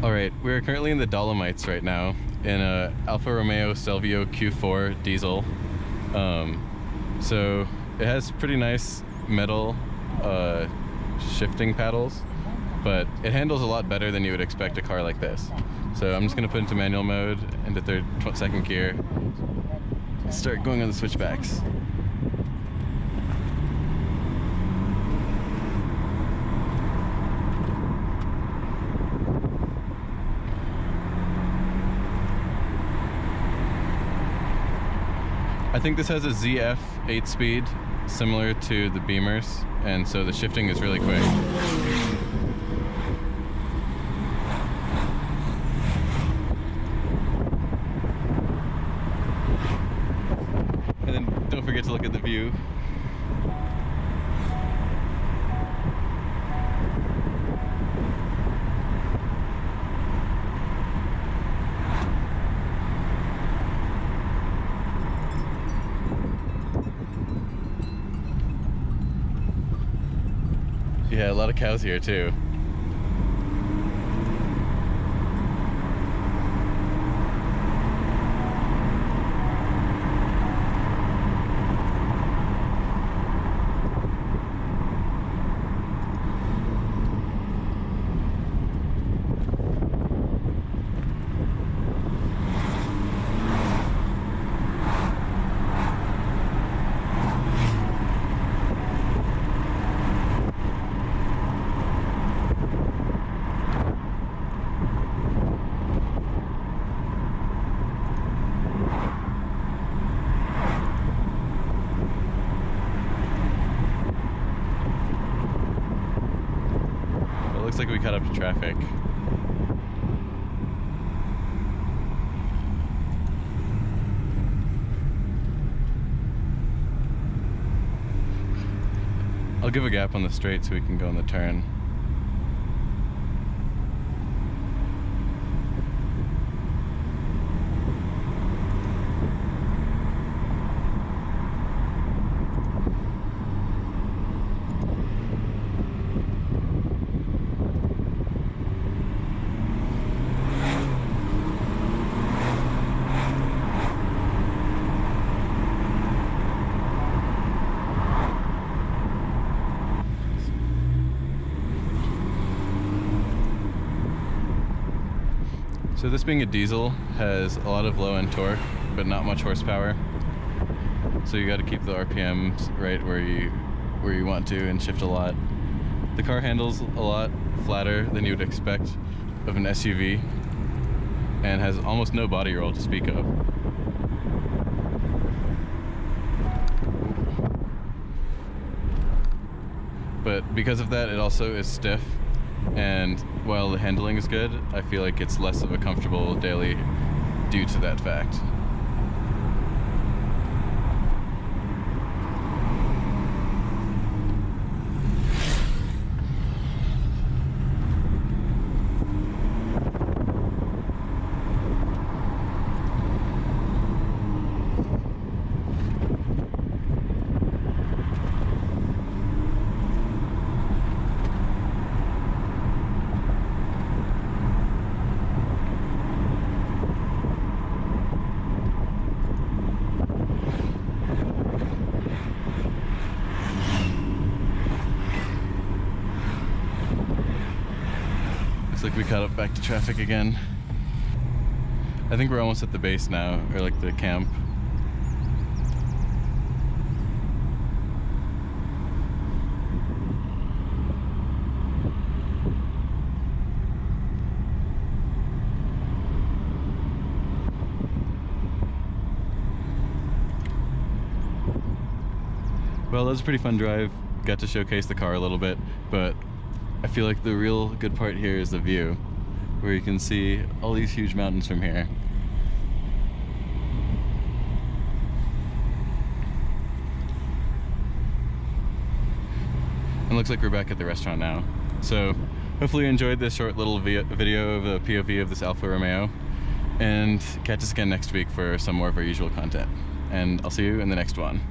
Alright, we're currently in the Dolomites right now in a Alfa Romeo Stelvio Q4 diesel. So it has pretty nice metal shifting paddles, but it handles a lot better than you would expect a car like this. So I'm just going to put into manual mode, into second gear, and start going on the switchbacks. I think this has a ZF 8-speed, similar to the Beamers, and so the shifting is really quick. And then don't forget to look at the view. Yeah, a lot of cows here too. Looks like we caught up to traffic. I'll give a gap on the straight so we can go on the turn. So this being a diesel has a lot of low-end torque, but not much horsepower. So you got to keep the RPMs right where you want to and shift a lot. The car handles a lot flatter than you would expect of an SUV and has almost no body roll to speak of. But because of that, it also is stiff. And while the handling is good, I feel like it's less of a comfortable daily due to that fact. Looks like we caught up back to traffic again. I think we're almost at the base now, or like the camp. Well, that was a pretty fun drive. Got to showcase the car a little bit, but I feel like the real good part here is the view, where you can see all these huge mountains from here. And looks like we're back at the restaurant now. So hopefully you enjoyed this short little video of the POV of this Alfa Romeo, and catch us again next week for some more of our usual content. And I'll see you in the next one.